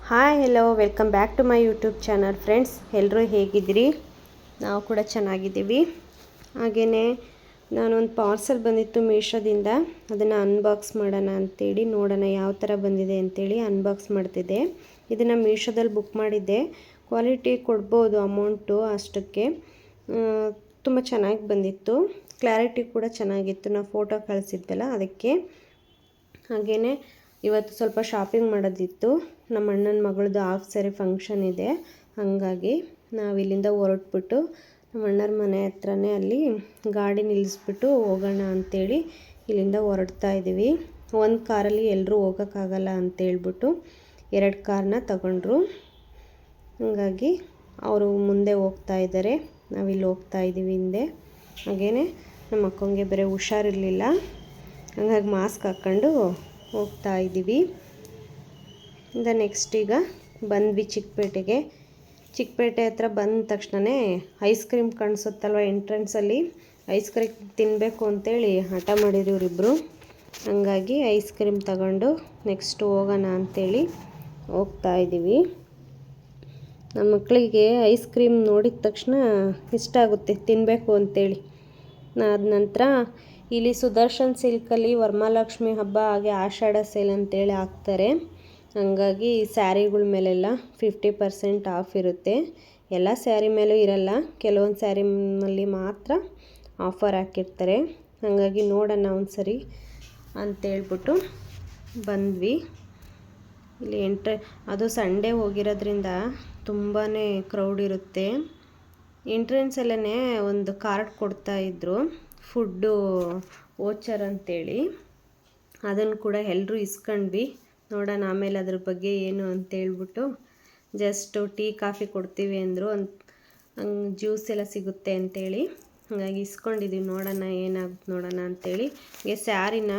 Hi hello welcome back to my YouTube channel friends. ಎಲ್ಲರೂ ಹೇಗಿದ್ದೀರಿ? ನಾವು ಕೂಡ ಚೆನ್ನಾಗಿದ್ದೀವಿ. ಹಾಗೆಯೇ ನಾನೊಂದು ಪಾರ್ಸಲ್ ಬಂದಿತ್ತು ಮೀಶೋದಿಂದ, ಅದನ್ನು ಅನ್ಬಾಕ್ಸ್ ಮಾಡೋಣ ಅಂತೇಳಿ ನೋಡೋಣ ಯಾವ ಥರ ಬಂದಿದೆ ಅಂತೇಳಿ ಅನ್ಬಾಕ್ಸ್ ಮಾಡ್ತಿದ್ದೆ. ಇದನ್ನು ಮೀಶೋದಲ್ಲಿ ಬುಕ್ ಮಾಡಿದ್ದೆ. ಕ್ವಾಲಿಟಿ ಕೊಡ್ಬೋದು ಅಮೌಂಟು ಅಷ್ಟಕ್ಕೆ. ತುಂಬ ಚೆನ್ನಾಗಿ ಬಂದಿತ್ತು, ಕ್ಲಾರಿಟಿ ಕೂಡ ಚೆನ್ನಾಗಿತ್ತು. ನಾವು ಫೋಟೋ ಕಳಿಸಿದ್ವಲ್ಲ ಅದಕ್ಕೆ. ಹಾಗೆಯೇ ಇವತ್ತು ಸ್ವಲ್ಪ ಶಾಪಿಂಗ್ ಮಾಡೋದಿತ್ತು. ನಮ್ಮ ಅಣ್ಣನ ಮಗಳದ್ದು ಹಾಫ್ ಸ್ಯಾರಿ ಫಂಕ್ಷನ್ ಇದೆ, ಹಾಗಾಗಿ ನಾವು ಇಲ್ಲಿಂದ ಹೊರಟ್ಬಿಟ್ಟು ನಮ್ಮ ಅಣ್ಣರ ಮನೆ ಹತ್ರನೇ ಅಲ್ಲಿ ಗಾಡಿ ನಿಲ್ಲಿಸ್ಬಿಟ್ಟು ಹೋಗೋಣ ಅಂಥೇಳಿ ಇಲ್ಲಿಂದ ಹೊರಡ್ತಾ ಇದ್ದೀವಿ. ಒಂದು ಕಾರಲ್ಲಿ ಎಲ್ಲರೂ ಹೋಗೋಕ್ಕಾಗಲ್ಲ ಅಂತೇಳ್ಬಿಟ್ಟು 2 ಕಾರ್ನ ತಗೊಂಡ್ರು. ಹಾಗಾಗಿ ಅವರು ಮುಂದೆ ಹೋಗ್ತಾ ಇದ್ದಾರೆ, ನಾವಿಲ್ಲಿ ಹೋಗ್ತಾ ಇದ್ದೀವಿ ಹಿಂದೆ. ಹಾಗೆಯೇ ನಮ್ಮ ಅಕ್ಕಂಗೆ ಬೇರೆ ಹುಷಾರಿರಲಿಲ್ಲ, ಹಂಗಾಗಿ ಮಾಸ್ಕ್ ಹಾಕ್ಕೊಂಡು ಹೋಗ್ತಾ ಇದ್ದೀವಿ. ನೆಕ್ಸ್ಟ್ ಈಗ ಬಂದ್ವಿ ಚಿಕ್ಕಪೇಟೆಗೆ. ಚಿಕ್ಕಪೇಟೆ ಹತ್ರ ಬಂದ ತಕ್ಷಣವೇ ಐಸ್ ಕ್ರೀಮ್ ಕಾಣಿಸುತ್ತಲ್ವ ಎಂಟ್ರೆನ್ಸಲ್ಲಿ, ಐಸ್ ಕ್ರೀಮ್ ತಿನ್ನಬೇಕು ಅಂತೇಳಿ ಹಠ ಮಾಡಿದ್ರು ಇವರಿಬ್ಬರು. ಹಂಗಾಗಿ ಐಸ್ ಕ್ರೀಮ್ ತಗೊಂಡು ನೆಕ್ಸ್ಟ್ ಹೋಗೋಣ ಅಂಥೇಳಿ ಹೋಗ್ತಾ ಇದ್ದೀವಿ. ನಮ್ಮ ಮಕ್ಕಳಿಗೆ ಐಸ್ ಕ್ರೀಮ್ ನೋಡಿದ ತಕ್ಷಣ ಇಷ್ಟ ಆಗುತ್ತೆ ತಿನ್ನಬೇಕು ಅಂತೇಳಿ. ಅದ ನಂತರ ಇಲ್ಲಿ ಸುದರ್ಶನ್ ಸಿಲ್ಕಲ್ಲಿ ವರಮಹಾಲಕ್ಷ್ಮಿ ಹಬ್ಬ ಹಾಗೆ ಆಷಾಢ ಸೇಲ್ ಅಂತೇಳಿ ಹಾಕ್ತಾರೆ. ಹಂಗಾಗಿ ಸ್ಯಾರಿಗಳ ಮೇಲೆಲ್ಲ 50% ಆಫ್ ಇರುತ್ತೆ. ಎಲ್ಲ ಸ್ಯಾರಿ ಮೇಲೂ ಇರಲ್ಲ, ಕೆಲವೊಂದು ಸ್ಯಾರಿನಲ್ಲಿ ಮಾತ್ರ ಆಫರ್ ಹಾಕಿರ್ತಾರೆ. ಹಾಗಾಗಿ ನೋಡೋಣ ಒಂದು ಸರಿ ಅಂತೇಳ್ಬಿಟ್ಟು ಬಂದ್ವಿ. ಇಲ್ಲಿ ಅದು ಸಂಡೇ ಹೋಗಿರೋದ್ರಿಂದ ತುಂಬಾ ಕ್ರೌಡ್ ಇರುತ್ತೆ. ಎಂಟ್ರೆನ್ಸಲ್ಲೇ ಒಂದು ಕಾರ್ಡ್ ಕೊಡ್ತಾಯಿದ್ರು, ಫುಡ್ಡು ವೋಚರ್ ಅಂತೇಳಿ. ಅದನ್ನು ಕೂಡ ಎಲ್ಲರೂ ಇಸ್ಕೊಂಡ್ವಿ. ನೋಡೋಣ ಆಮೇಲೆ ಅದ್ರ ಬಗ್ಗೆ ಏನು ಅಂತೇಳ್ಬಿಟ್ಟು. ಜಸ್ಟು ಟೀ ಕಾಫಿ ಕೊಡ್ತೀವಿ ಅಂದರು, ಹಂಗೆ ಜ್ಯೂಸ್ ಎಲ್ಲ ಸಿಗುತ್ತೆ ಅಂತೇಳಿ ಹಾಗಾಗಿ ಇಸ್ಕೊಂಡಿದ್ದೀವಿ. ನೋಡೋಣ ಏನಾಗುತ್ತೆ ನೋಡೋಣ ಅಂಥೇಳಿ. ಹೀಗೆ ಸ್ಯಾರಿನ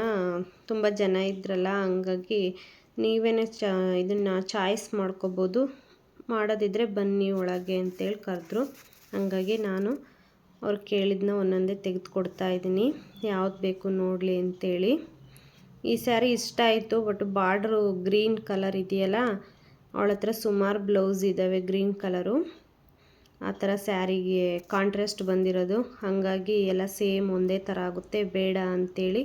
ತುಂಬ ಜನ ಇದ್ರಲ್ಲ, ಹಂಗಾಗಿ ನೀವೇ ಇದನ್ನು ಚಾಯ್ಸ್ ಮಾಡ್ಕೋಬೋದು, ಮಾಡೋದಿದ್ರೆ ಬನ್ನಿ ಒಳಗೆ ಅಂತೇಳಿ ಕರೆದ್ರು. ಹಂಗಾಗಿ ನಾನು ಅವ್ರು ಕೇಳಿದ್ನ ಒಂದೊಂದೇ ತೆಗೆದುಕೊಡ್ತಾ ಇದ್ದೀನಿ, ಯಾವ್ದು ಬೇಕು ನೋಡಲಿ ಅಂತೇಳಿ. ಈ ಸ್ಯಾರಿ ಇಷ್ಟ ಆಯಿತು, ಬಟ್ ಬಾರ್ಡ್ರು ಗ್ರೀನ್ ಕಲರ್ ಇದೆಯಲ್ಲ, ಅವಳ ಹತ್ರ ಸುಮಾರು ಬ್ಲೌಸ್ ಇದ್ದಾವೆ ಗ್ರೀನ್ ಕಲರು. ಆ ಥರ ಸ್ಯಾರಿಗೆ ಕಾಂಟ್ರಾಸ್ಟ್ ಬಂದಿರೋದು, ಹಾಗಾಗಿ ಎಲ್ಲ ಸೇಮ್ ಒಂದೇ ಥರ ಆಗುತ್ತೆ, ಬೇಡ ಅಂಥೇಳಿ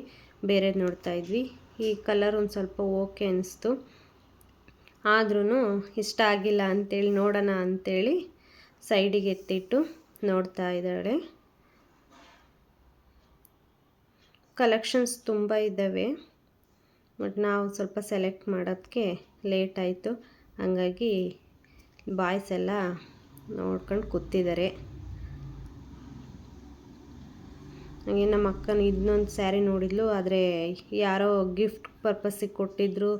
ಬೇರೆದು ನೋಡ್ತಾ ಇದ್ವಿ. ಈ ಕಲರ್ ಒಂದು ಸ್ವಲ್ಪ ಓಕೆ ಅನ್ನಿಸ್ತು, ಆದ್ರೂ ಇಷ್ಟ ಆಗಿಲ್ಲ ಅಂಥೇಳಿ ನೋಡೋಣ ಅಂಥೇಳಿ ಸೈಡಿಗೆ ಎತ್ತಿಟ್ಟು ನೋಡ್ತಾ ಇದ್ದಾಳೆ. ಕಲೆಕ್ಷನ್ಸ್ ತುಂಬ ಇದ್ದಾವೆ, ಬಟ್ ನಾವು ಸ್ವಲ್ಪ ಸೆಲೆಕ್ಟ್ ಮಾಡೋದಕ್ಕೆ ಲೇಟ್ ಆಯಿತು. ಹಾಗಾಗಿ ಬಾಯ್ಸ್ ಎಲ್ಲ ನೋಡ್ಕೊಂಡು ಕೂತಿದ್ದಾರೆ. ಹಾಗೆ ನಮ್ಮ ಅಕ್ಕನ ಇನ್ನೊಂದು ಸ್ಯಾರಿ ನೋಡಿದ್ಲು, ಆದರೆ ಯಾರೋ ಗಿಫ್ಟ್ ಪರ್ಪಸ್ಸಿಗೆ ಕೊಟ್ಟಿದ್ರು,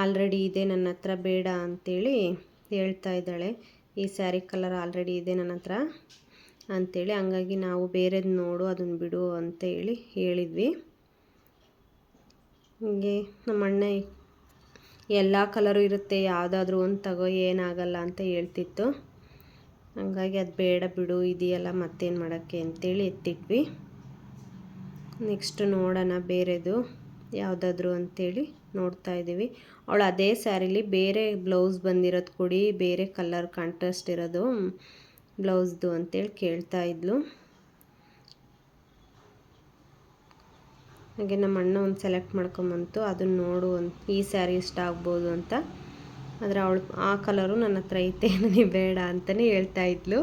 ಆಲ್ರೆಡಿ ಇದೆ ನನ್ನ ಹತ್ರ, ಬೇಡ ಅಂಥೇಳಿ ಹೇಳ್ತಾ ಇದ್ದಾಳೆ. ಈ ಸ್ಯಾರಿ ಕಲರ್ ಆಲ್ರೆಡಿ ಇದೆ ನನ್ನ ಹತ್ರ ಅಂಥೇಳಿ. ಹಂಗಾಗಿ ನಾವು ಬೇರೆದು ನೋಡು, ಅದನ್ನು ಬಿಡು ಅಂತ ಹೇಳಿದ್ವಿ. ಹೀಗೆ ನಮ್ಮ ಅಣ್ಣ ಎಲ್ಲ ಕಲರು ಇರುತ್ತೆ, ಯಾವುದಾದ್ರೂ ಒಂದು ತಗೋ, ಏನಾಗಲ್ಲ ಅಂತ ಹೇಳ್ತಿತ್ತು. ಹಂಗಾಗಿ ಅದು ಬೇಡ ಬಿಡು, ಇದೆಯಲ್ಲ ಮತ್ತೇನು ಮಾಡೋಕ್ಕೆ ಅಂತೇಳಿ ಎತ್ತಿಟ್ವಿ. ನೆಕ್ಸ್ಟ್ ನೋಡೋಣ ಬೇರೆದು ಯಾವುದಾದ್ರೂ ಅಂಥೇಳಿ ನೋಡ್ತಾ ಇದ್ದೀವಿ. ಅವಳು ಅದೇ ಸ್ಯಾರಿಲಿ ಬೇರೆ ಬ್ಲೌಸ್ ಬಂದಿರೋದು ಕೊಡಿ, ಬೇರೆ ಕಲರ್ ಕಾಂಟ್ರಾಸ್ಟ್ ಇರೋದು ಬ್ಲೌಸ್ದು ಅಂತೇಳಿ ಕೇಳ್ತಾ ಇದ್ಲು. ಹಾಗೆ ನಮ್ಮ ಅಣ್ಣ ಒಂದು ಸೆಲೆಕ್ಟ್ ಮಾಡ್ಕೊಂಬಂತು, ಅದನ್ನು ನೋಡು ಈ ಸ್ಯಾರಿ ಇಷ್ಟ ಆಗ್ಬೋದು ಅಂತ. ಆದರೆ ಅವಳು ಆ ಕಲರು ನನ್ನ ಹತ್ರ ಐತೆ, ನನಗೆ ಬೇಡ ಅಂತಲೇ ಹೇಳ್ತಾ ಇದ್ಲು.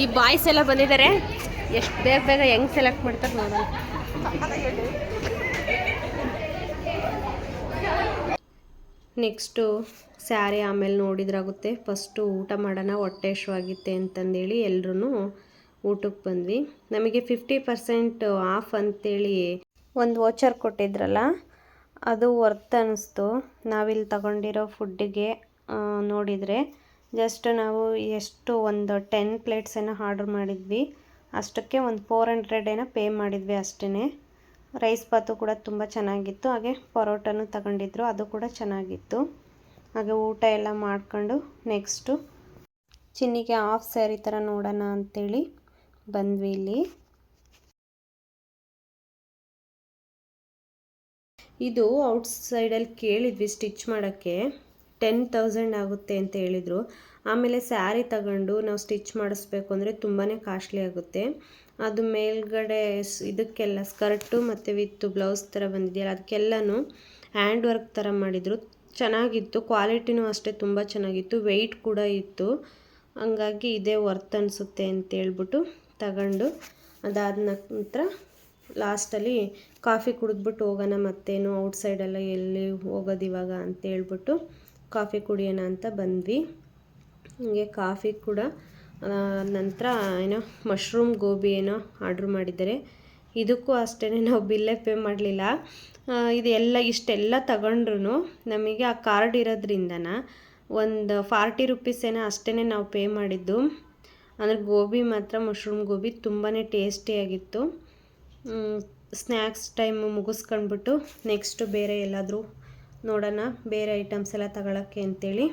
ಈ ಬಾಯ್ಸ್ ಎಲ್ಲ ಬಂದಿದ್ದಾರೆ, ಎಷ್ಟು ಬೇಗ ಬೇಗ ಹೆಂಗೆ ಸೆಲೆಕ್ಟ್ ಮಾಡ್ತಾರೆ ನೋಡೋಣ. ನೆಕ್ಸ್ಟು ಸ್ಯಾರಿ ಆಮೇಲೆ ನೋಡಿದ್ರಾಗುತ್ತೆ. ಫಸ್ಟು ಊಟ ಮಾಡೋಣ, ಹೊಟ್ಟೆ ಹಶ್ವಾಗುತ್ತೆ ಅಂತಂದೇಳಿ ಎಲ್ಲರೂ ಊಟಕ್ಕೆ ಬಂದ್ವಿ. ನಮಗೆ 50% ಆಫ್ ಅಂಥೇಳಿ ಒಂದು ವೋಚರ್ ಕೊಟ್ಟಿದ್ರಲ್ಲ, ಅದು ವರ್ತ್ ಅನ್ನಿಸ್ತು. ನಾವಿಲ್ಲಿ ತಗೊಂಡಿರೋ ಫುಡ್ಡಿಗೆ ನೋಡಿದರೆ ಜಸ್ಟ್ ನಾವು ಎಷ್ಟು ಒಂದು 10 ಪ್ಲೇಟ್ಸ್ ಏನೋ ಆರ್ಡ್ರ್ ಮಾಡಿದ್ವಿ, ಅಷ್ಟಕ್ಕೆ ಒಂದು 400 ಏನೋ ಪೇ ಮಾಡಿದ್ವಿ ಅಷ್ಟೇ. ರೈಸ್ ಬಾತು ಕೂಡ ತುಂಬ ಚೆನ್ನಾಗಿತ್ತು, ಹಾಗೆ ಪರೋಟನೂ ತಗೊಂಡಿದ್ರು, ಅದು ಕೂಡ ಚೆನ್ನಾಗಿತ್ತು. ಹಾಗೆ ಊಟ ಎಲ್ಲ ಮಾಡ್ಕೊಂಡು ನೆಕ್ಸ್ಟು ಚಿನ್ನಿಗೆ ಹಾಫ್ ಸ್ಯಾರಿ ಥರ ನೋಡೋಣ ಅಂಥೇಳಿ ಬಂದ್ವಿ. ಇಲ್ಲಿ ಇದು ಔಟ್ಸೈಡಲ್ಲಿ ಕೇಳಿದ್ವಿ ಸ್ಟಿಚ್ ಮಾಡೋಕ್ಕೆ 10,000 ಆಗುತ್ತೆ ಅಂತ ಹೇಳಿದರು. ಆಮೇಲೆ ಸ್ಯಾರಿ ತಗೊಂಡು ನಾವು ಸ್ಟಿಚ್ ಮಾಡಿಸ್ಬೇಕು ಅಂದರೆ ತುಂಬಾ ಕಾಸ್ಟ್ಲಿ ಆಗುತ್ತೆ. ಅದು ಮೇಲ್ಗಡೆ ಇದಕ್ಕೆಲ್ಲ ಸ್ಕರ್ಟು ಮತ್ತು ವಿತ್ ಬ್ಲೌಸ್ ಥರ ಬಂದಿದೆಯಲ್ಲ ಅದಕ್ಕೆಲ್ಲನೂ ಹ್ಯಾಂಡ್ ವರ್ಕ್ ಥರ ಮಾಡಿದರು. ಚೆನ್ನಾಗಿತ್ತು, ಕ್ವಾಲಿಟಿನೂ ಅಷ್ಟೇ ತುಂಬ ಚೆನ್ನಾಗಿತ್ತು, ವೆಯ್ಟ್ ಕೂಡ ಇತ್ತು. ಹಂಗಾಗಿ ಇದೇ ವರ್ತ್ ಅನಿಸುತ್ತೆ ಅಂತೇಳ್ಬಿಟ್ಟು ತಗೊಂಡು ಅದಾದ ನಂತರ ಲಾಸ್ಟಲ್ಲಿ ಕಾಫಿ ಕುಡಿದ್ಬಿಟ್ಟು ಹೋಗೋಣ, ಮತ್ತೇನು ಔಟ್ಸೈಡೆಲ್ಲ ಎಲ್ಲಿ ಹೋಗೋದು ಇವಾಗ ಅಂತೇಳ್ಬಿಟ್ಟು ಕಾಫಿ ಕುಡಿಯೋಣ ಅಂತ ಬಂದ್ವಿ. ಹೀಗೆ ಕಾಫಿ ಕೂಡ ನಂತರ ಏನೋ ಮಶ್ರೂಮ್ ಗೋಬಿ ಏನೋ ಆರ್ಡ್ರ್ ಮಾಡಿದ್ದಾರೆ. ಇದಕ್ಕೂ ಅಷ್ಟೇ ನಾವು ಬಿಲ್ಲೇ ಪೇ ಮಾಡಲಿಲ್ಲ. ಇದೆಲ್ಲ ಇಷ್ಟೆಲ್ಲ ತಗೊಂಡ್ರು ನಮಗೆ ಆ ಕಾರ್ಡ್ ಇರೋದ್ರಿಂದನ ಒಂದು 40 ರುಪೀಸ್ ಏನೋ ಅಷ್ಟೇ ನಾವು ಪೇ ಮಾಡಿದ್ದು. ಅಂದರೆ ಗೋಬಿ ಮಾತ್ರ ಮಶ್ರೂಮ್ ಗೋಬಿ ತುಂಬಾ ಟೇಸ್ಟಿಯಾಗಿತ್ತು. ಸ್ನ್ಯಾಕ್ಸ್ ಟೈಮ್ ಮುಗಿಸ್ಕೊಂಡ್ಬಿಟ್ಟು ನೆಕ್ಸ್ಟು ಬೇರೆ ಎಲ್ಲಾದರೂ ನೋಡೋಣ, ಬೇರೆ ಐಟಮ್ಸ್ ಎಲ್ಲ ತಗೊಳ್ಳೋಕ್ಕೆ ಅಂತೇಳಿ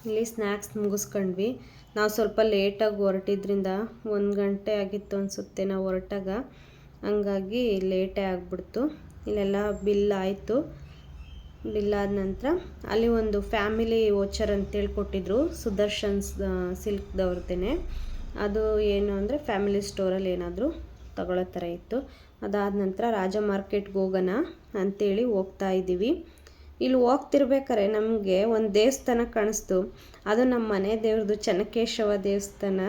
ಇಲ್ಲಿ ಸ್ನ್ಯಾಕ್ಸ್ ಮುಗಿಸ್ಕೊಂಡ್ವಿ. ನಾವು ಸ್ವಲ್ಪ ಲೇಟಾಗಿ ಹೊರಟಿದ್ರಿಂದ 1 ಗಂಟೆ ಆಗಿತ್ತು ಅನಿಸುತ್ತೆ ನಾವು ಹೊರಟಾಗ, ಹಂಗಾಗಿ ಲೇಟೇ ಆಗಿಬಿಡ್ತು. ಇಲ್ಲೆಲ್ಲ ಬಿಲ್ ಆಯಿತು. ಬಿಲ್ ಆದ ನಂತರ ಅಲ್ಲಿ ಒಂದು ಫ್ಯಾಮಿಲಿ ವೋಚರ್ ಅಂತೇಳಿ ಕೊಟ್ಟಿದ್ರು, ಸುದರ್ಶನ್ ಸಿಲ್ಕ್ದವ್ರದ್ದೇನೆ. ಅದು ಏನು ಅಂದರೆ ಫ್ಯಾಮಿಲಿ ಸ್ಟೋರಲ್ಲಿ ಏನಾದರೂ ತಗೊಳ್ಳೋ ಥರ ಇತ್ತು. ಅದಾದ ನಂತರ ರಾಜ ಮಾರ್ಕೆಟ್ಗೆ ಹೋಗೋಣ ಅಂಥೇಳಿ ಹೋಗ್ತಾ ಇದ್ದೀವಿ. ಇಲ್ಲಿ ಹೋಗ್ತಿರ್ಬೇಕಾರೆ ನಮಗೆ ಒಂದು ದೇವಸ್ಥಾನ ಕಾಣಿಸ್ತು. ಅದು ನಮ್ಮ ಮನೆ ದೇವ್ರದ್ದು, ಚೆನ್ನಕೇಶವ ದೇವಸ್ಥಾನ.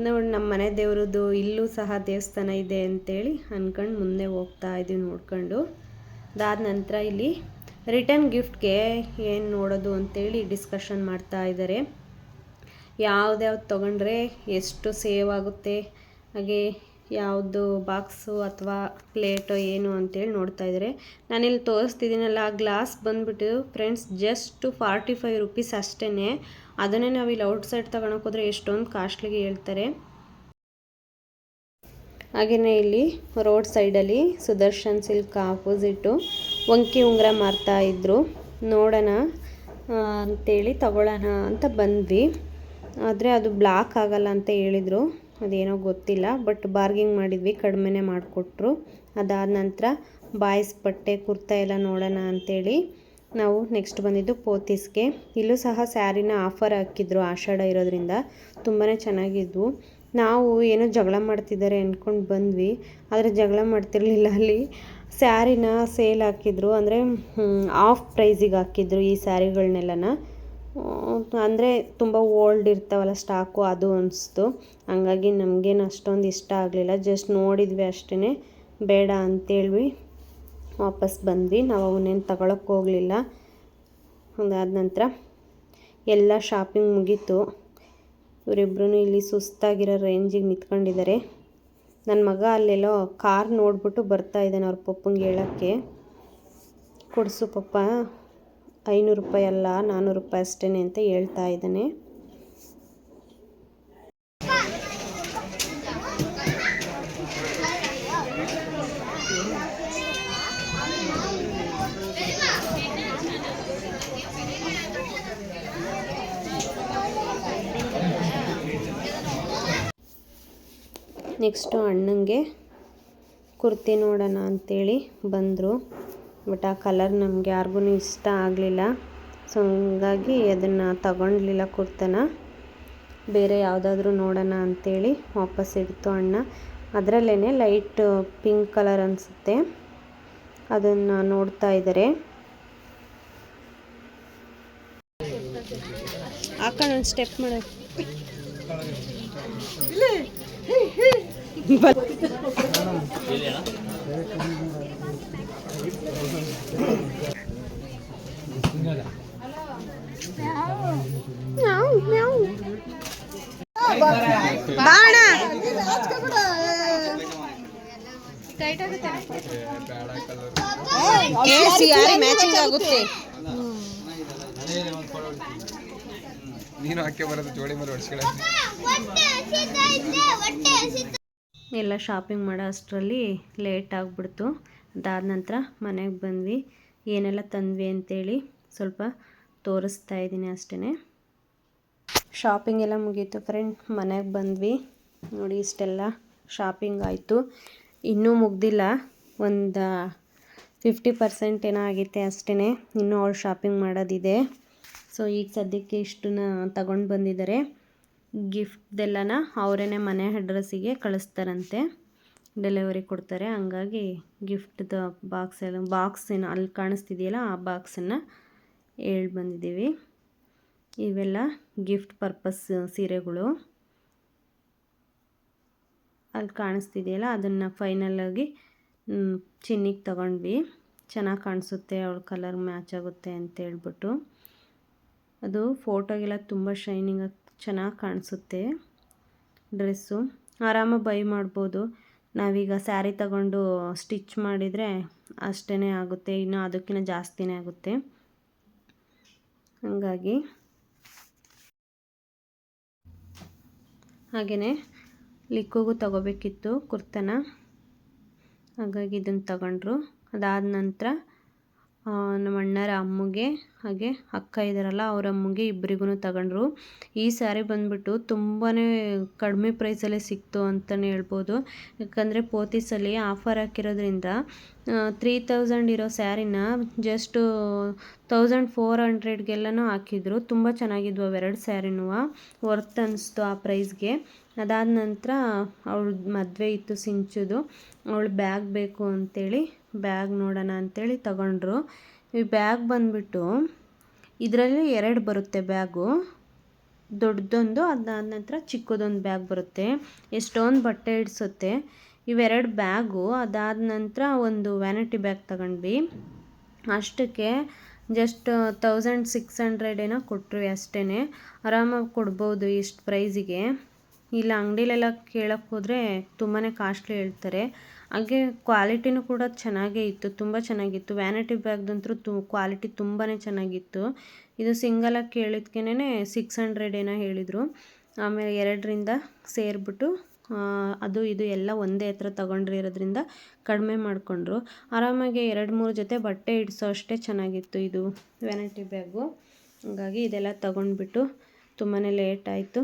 ನೋಡಿ, ನಮ್ಮ ಮನೆ ದೇವ್ರದ್ದು ಇಲ್ಲೂ ಸಹ ದೇವಸ್ಥಾನ ಇದೆ ಅಂತೇಳಿ ಅಂದ್ಕೊಂಡು ಮುಂದೆ ಹೋಗ್ತಾ ಇದ್ದೀವಿ ನೋಡ್ಕೊಂಡು. ಅದಾದ ನಂತರ ಇಲ್ಲಿ ರಿಟರ್ನ್ ಗಿಫ್ಟ್ಗೆ ಏನು ನೋಡೋದು ಅಂತೇಳಿ ಡಿಸ್ಕಷನ್ ಮಾಡ್ತಾ ಇದ್ದಾರೆ. ಯಾವ್ದ್ಯಾವ್ದು ತೊಗೊಂಡ್ರೆ ಎಷ್ಟು ಸೇವ್ ಆಗುತ್ತೆ, ಹಾಗೆ ಯಾವುದು ಬಾಕ್ಸು ಅಥವಾ ಪ್ಲೇಟೋ ಏನು ಅಂತೇಳಿ ನೋಡ್ತಾ ಇದ್ದಾರೆ. ನಾನಿಲ್ಲಿ ತೋರಿಸ್ತಿದ್ದೀನಲ್ಲ, ಆ ಗ್ಲಾಸ್ ಬಂದುಬಿಟ್ಟು ಫ್ರೆಂಡ್ಸ್ ಜಸ್ಟ್ 45 ರುಪೀಸ್ ಅಷ್ಟೇ. ಅದನ್ನೇ ನಾವು ಇಲ್ಲಿ ಔಟ್ಸೈಡ್ ತಗೊಳಕ್ಕೆ ಹೋದರೆ ಎಷ್ಟೊಂದು ಕಾಸ್ಟ್ಲಿಗೆ ಹೇಳ್ತಾರೆ. ಹಾಗೆಯೇ ಇಲ್ಲಿ ರೋಡ್ ಸೈಡಲ್ಲಿ ಸುದರ್ಶನ್ ಸಿಲ್ಕ್ ಆಪೋಸಿಟು ವಂಕಿ ಉಂಗುರ ಮಾರ್ತಾ ಇದ್ದರು. ನೋಡೋಣ ಅಂಥೇಳಿ ತಗೊಳ್ಳೋಣ ಅಂತ ಬಂದ್ವಿ. ಆದರೆ ಅದು ಬ್ಲಾಕ್ ಆಗಲ್ಲ ಅಂತ ಹೇಳಿದರು, ಅದೇನೋ ಗೊತ್ತಿಲ್ಲ. ಬಟ್ ಬಾರ್ಗಿಂಗ್ ಮಾಡಿದ್ವಿ, ಕಡಿಮೆನೇ ಮಾಡಿಕೊಟ್ರು. ಅದಾದ ನಂತರ ಬಾಯ್ಸ್ ಬಟ್ಟೆ ಕುರ್ತಾ ಎಲ್ಲ ನೋಡೋಣ ಅಂಥೇಳಿ ನಾವು ನೆಕ್ಸ್ಟ್ ಬಂದಿದ್ದು ಪೋತೀಸ್ಗೆ. ಇಲ್ಲೂ ಸಹ ಸ್ಯಾರಿನ ಆಫರ್ ಹಾಕಿದ್ರು, ಆಷಾಢ ಇರೋದ್ರಿಂದ ತುಂಬಾ ಚೆನ್ನಾಗಿದ್ವು. ನಾವು ಏನೋ ಜಗಳ ಮಾಡ್ತಿದ್ದಾರೆ ಅಂದ್ಕೊಂಡು ಬಂದ್ವಿ, ಆದರೆ ಜಗಳ ಮಾಡ್ತಿರ್ಲಿಲ್ಲ. ಅಲ್ಲಿ ಸ್ಯಾರಿನ ಸೇಲ್ ಹಾಕಿದ್ರು, ಅಂದರೆ ಆಫ್ ಪ್ರೈಸಿಗೆ ಹಾಕಿದ್ರು ಈ ಸ್ಯಾರಿಗಳನ್ನೆಲ್ಲನ. ಅಂದರೆ ತುಂಬ ಓಲ್ಡ್ ಇರ್ತಾವಲ್ಲ ಸ್ಟಾಕು, ಅದು ಅನಿಸ್ತು. ಹಂಗಾಗಿ ನಮಗೇನು ಅಷ್ಟೊಂದು ಇಷ್ಟ ಆಗಲಿಲ್ಲ, ಜಸ್ಟ್ ನೋಡಿದ್ವಿ ಅಷ್ಟೇ, ಬೇಡ ಅಂತೇಳಿ ವಾಪಸ್ ಬಂದ್ವಿ. ನಾವು ಅವನ್ನೇನು ತಗೊಳಕ್ಕೆ ಹೋಗಲಿಲ್ಲ. ಅದಾದ ನಂತರ ಎಲ್ಲ ಶಾಪಿಂಗ್ ಮುಗೀತು. ಇವರಿಬ್ಬರೂ ಇಲ್ಲಿ ಸುಸ್ತಾಗಿರೋ ರೇಂಜಿಗೆ ನಿಂತ್ಕೊಂಡಿದ್ದಾರೆ. ನನ್ನ ಮಗ ಅಲ್ಲೆಲ್ಲೋ ಕಾರ್ ನೋಡ್ಬಿಟ್ಟು ಬರ್ತಾ ಇದ್ದಾನೆ ಅವ್ರ ಪಪ್ಪಂಗೆ ಹೇಳೋಕ್ಕೆ, ಕೊಡಿಸು ಪಪ್ಪ, 500 ರೂಪಾಯಿ ಅಲ್ಲ 400 ರೂಪಾಯಿ ಅಷ್ಟೇ ಅಂತ ಹೇಳ್ತಾ ಇದ್ದಾನೆ. ನೆಕ್ಸ್ಟು ಅಣ್ಣಂಗೆ ಕುರ್ತಿ ನೋಡೋಣ ಅಂಥೇಳಿ ಬಂದರು. ಬಟ್ ಆ ಕಲರ್ ನಮಗೆ ಯಾರಿಗೂ ಇಷ್ಟ ಆಗಲಿಲ್ಲ. ಸೊ ಹಂಗಾಗಿ ಅದನ್ನು ತಗೊಳ್ಲಿಲ್ಲ ಕುರ್ತನ. ಬೇರೆ ಯಾವುದಾದ್ರೂ ನೋಡೋಣ ಅಂಥೇಳಿ ವಾಪಸ್ ಇಡ್ತು ಅಣ್ಣ. ಅದರಲ್ಲೇ ಲೈಟ್ ಪಿಂಕ್ ಕಲರ್ ಅನಿಸುತ್ತೆ, ಅದನ್ನು ನೋಡ್ತಾ ಇದ್ದಾರೆ. ಹಾಕೋಣ ಒಂದು ಸ್ಟೆಪ್ ಮಾಡ ಮ್ಯಾಚಿಂಗ್ ಆಗುತ್ತೆ. ಎಲ್ಲ ಶಾಪಿಂಗ್ ಮಾಡೋ ಅಷ್ಟರಲ್ಲಿ ಲೇಟ್ ಆಗಿಬಿಡ್ತು. ಅದಾದ ನಂತರ ಮನೆಗೆ ಬಂದ್ವಿ. ಏನೆಲ್ಲ ತಂದ್ವಿ ಅಂತೇಳಿ ಸ್ವಲ್ಪ ತೋರಿಸ್ತಾ ಇದ್ದೀನಿ ಅಷ್ಟೇ. ಶಾಪಿಂಗ್ ಎಲ್ಲ ಮುಗೀತು ಫ್ರೆಂಡ್, ಮನೆಗೆ ಬಂದ್ವಿ. ನೋಡಿ ಇಷ್ಟೆಲ್ಲ ಶಾಪಿಂಗ್ ಆಯಿತು. ಇನ್ನೂ ಮುಗ್ದಿಲ್ಲ, ಒಂದು 50% ಏನೋ ಆಗೈತೆ ಅಷ್ಟೇ, ಇನ್ನೂ ಅವಳು ಶಾಪಿಂಗ್ ಮಾಡೋದಿದೆ. ಸೊ ಈಗ ಸದ್ಯಕ್ಕೆ ಇಷ್ಟನ್ನ ತಗೊಂಡು ಬಂದಿದ್ದಾರೆ. ಗಿಫ್ಟ್ದೆಲ್ಲನ ಅವರೇ ಮನೆ ಅಡ್ರೆಸ್ಸಿಗೆ ಕಳಿಸ್ತಾರಂತೆ, ಡೆಲಿವರಿ ಕೊಡ್ತಾರೆ. ಹಂಗಾಗಿ ಗಿಫ್ಟ್ದು ಬಾಕ್ಸ್ ಏನು ಅಲ್ಲಿ ಕಾಣಿಸ್ತಿದೆಯಲ್ಲ ಆ ಬಾಕ್ಸನ್ನು ಹೇಳಿ ಬಂದಿದ್ದೀವಿ. ಇವೆಲ್ಲ ಗಿಫ್ಟ್ ಪರ್ಪಸ್ ಸೀರೆಗಳು ಅಲ್ಲಿ ಕಾಣಿಸ್ತಿದೆಯಲ್ಲ ಅದನ್ನು ಫೈನಲಾಗಿ ಚಿನ್ನಿಗೆ ತಗೊಂಡ್ವಿ. ಚೆನ್ನಾಗಿ ಕಾಣಿಸುತ್ತೆ, ಅವಳ ಕಲರ್ ಮ್ಯಾಚ್ ಆಗುತ್ತೆ ಅಂತ ಹೇಳ್ಬಿಟ್ಟು. ಅದು ಫೋಟೋಗೆಲ್ಲ ತುಂಬ ಶೈನಿಂಗಾಗಿ ಚೆನ್ನಾಗಿ ಕಾಣಿಸುತ್ತೆ ಡ್ರೆಸ್ಸು. ಆರಾಮಾಗಿ ಬೈ ಮಾಡ್ಬೋದು. ನಾವೀಗ ಸ್ಯಾರಿ ತಗೊಂಡು ಸ್ಟಿಚ್ ಮಾಡಿದರೆ ಅಷ್ಟೇ ಆಗುತ್ತೆ, ಇನ್ನು ಅದಕ್ಕಿಂತ ಜಾಸ್ತಿನೇ ಆಗುತ್ತೆ. ಹಾಗಾಗಿ ಹಾಗೆಯೇ ಲಿಕ್ಕಿಗೂ ತಗೋಬೇಕಿತ್ತು ಕುರ್ತನ, ಹಾಗಾಗಿ ಇದನ್ನು ತಗೊಂಡ್ರು. ಅದಾದ ನಂತರ ನಮ್ಮ ಅಣ್ಣರ ಅಮ್ಮಗೆ ಹಾಗೆ ಅಕ್ಕ ಇದ್ದಾರಲ್ಲ ಅವ್ರ ಅಮ್ಮಗೆ ಇಬ್ಬರಿಗೂ ತಗೊಂಡ್ರು. ಈ ಸ್ಯಾರಿ ಬಂದುಬಿಟ್ಟು ತುಂಬಾ ಕಡಿಮೆ ಪ್ರೈಸಲ್ಲೇ ಸಿಕ್ತು ಅಂತಲೇ ಹೇಳ್ಬೋದು. ಯಾಕಂದರೆ ಪೋತೀಸಲ್ಲಿ ಆಫರ್ ಹಾಕಿರೋದ್ರಿಂದ 3000 ಇರೋ ಸ್ಯಾರಿನ ಜಸ್ಟ್ 1400ಗೆಲ್ಲನೂ ಹಾಕಿದ್ರು. ತುಂಬ ಚೆನ್ನಾಗಿದ್ವು ಅವೆರಡು ಸ್ಯಾರಿನೂ, ವರ್ತ್ ಅನ್ನಿಸ್ತು ಆ ಪ್ರೈಸ್ಗೆ. ಅದಾದ ನಂತರ ಅವಳು ಮದುವೆ ಇತ್ತು ಸಿಂಚುದು, ಅವಳು ಬ್ಯಾಗ್ ಬೇಕು ಅಂಥೇಳಿ ಬ್ಯಾಗ್ ನೋಡೋಣ ಅಂಥೇಳಿ ತಗೊಂಡ್ರು. ಈ ಬ್ಯಾಗ್ ಬಂದುಬಿಟ್ಟು ಇದರಲ್ಲಿ 2 ಬರುತ್ತೆ ಬ್ಯಾಗು, ದೊಡ್ಡದೊಂದು, ಅದಾದ ನಂತರ ಚಿಕ್ಕದೊಂದು ಬ್ಯಾಗ್ ಬರುತ್ತೆ. ಎಷ್ಟೊಂದು ಬಟ್ಟೆ ಇಡಿಸುತ್ತೆ ಇವೆರಡು ಬ್ಯಾಗು. ಅದಾದ ನಂತರ ಒಂದು ವ್ಯಾನಿಟಿ ಬ್ಯಾಗ್ ತಗೊಂಡ್ವಿ. ಅಷ್ಟಕ್ಕೆ ಜಸ್ಟ್ 1600 ಏನೋ ಕೊಟ್ಟರು ಅಷ್ಟೇ. ಆರಾಮಾಗಿ ಕೊಡ್ಬೋದು ಇಷ್ಟು ಪ್ರೈಸಿಗೆ. ಇಲ್ಲ ಅಂಗಡಿಲೆಲ್ಲ ಕೇಳೋಕ್ಕೆ ಹೋದರೆ ತುಂಬಾ ಕಾಸ್ಟ್ಲಿ ಹೇಳ್ತಾರೆ. ಹಾಗೆ ಕ್ವಾಲಿಟಿನೂ ಕೂಡ ಚೆನ್ನಾಗೇ ಇತ್ತು, ತುಂಬ ಚೆನ್ನಾಗಿತ್ತು. ವ್ಯಾನಿಟಿ ಬ್ಯಾಗ್ದಂತೂ ಕ್ವಾಲಿಟಿ ತುಂಬಾ ಚೆನ್ನಾಗಿತ್ತು. ಇದು ಸಿಂಗಲಾಗಿ ಕೇಳಿದ್ಕೇನೆ 600 ಏನೋ ಹೇಳಿದರು. ಆಮೇಲೆ 2ರಿಂದ ಸೇರಿಬಿಟ್ಟು ಅದು ಇದು ಎಲ್ಲ ಒಂದೇ ಹತ್ರ ತಗೊಂಡಿರೋದ್ರಿಂದ ಕಡಿಮೆ ಮಾಡಿಕೊಂಡ್ರು. ಆರಾಮಾಗಿ 2-3 ಜೊತೆ ಬಟ್ಟೆ ಇಡಿಸೋ ಅಷ್ಟೇ ಚೆನ್ನಾಗಿತ್ತು ಇದು ವ್ಯಾನಿಟಿ ಬ್ಯಾಗು. ಹಾಗಾಗಿ ಇದೆಲ್ಲ ತಗೊಂಡ್ಬಿಟ್ಟು ತುಂಬಾ ಲೇಟ್ ಆಯಿತು.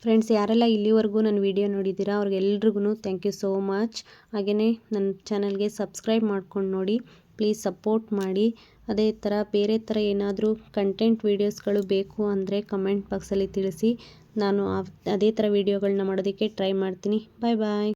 ಫ್ರೆಂಡ್ಸ್, ಯಾರೆಲ್ಲ ಇಲ್ಲಿವರೆಗೂ ನನ್ನ ವಿಡಿಯೋ ನೋಡಿದ್ದೀರಾ ಅವ್ರಿಗೆಲ್ರಿಗೂ ಥ್ಯಾಂಕ್ ಯು ಸೋ ಮಚ್. ಹಾಗೆಯೇ ನನ್ನ ಚಾನಲ್ಗೆ ಸಬ್ಸ್ಕ್ರೈಬ್ ಮಾಡ್ಕೊಂಡು ನೋಡಿ, ಪ್ಲೀಸ್ ಸಪೋರ್ಟ್ ಮಾಡಿ. ಅದೇ ಥರ ಬೇರೆ ಥರ ಏನಾದರೂ ಕಂಟೆಂಟ್ ವೀಡಿಯೋಸ್ಗಳು ಬೇಕು ಅಂದರೆ ಕಮೆಂಟ್ ಬಾಕ್ಸಲ್ಲಿ ತಿಳಿಸಿ. ನಾನು ಅದೇ ಥರ ವೀಡಿಯೋಗಳನ್ನ ಮಾಡೋದಕ್ಕೆ ಟ್ರೈ ಮಾಡ್ತೀನಿ. ಬಾಯ್ ಬಾಯ್.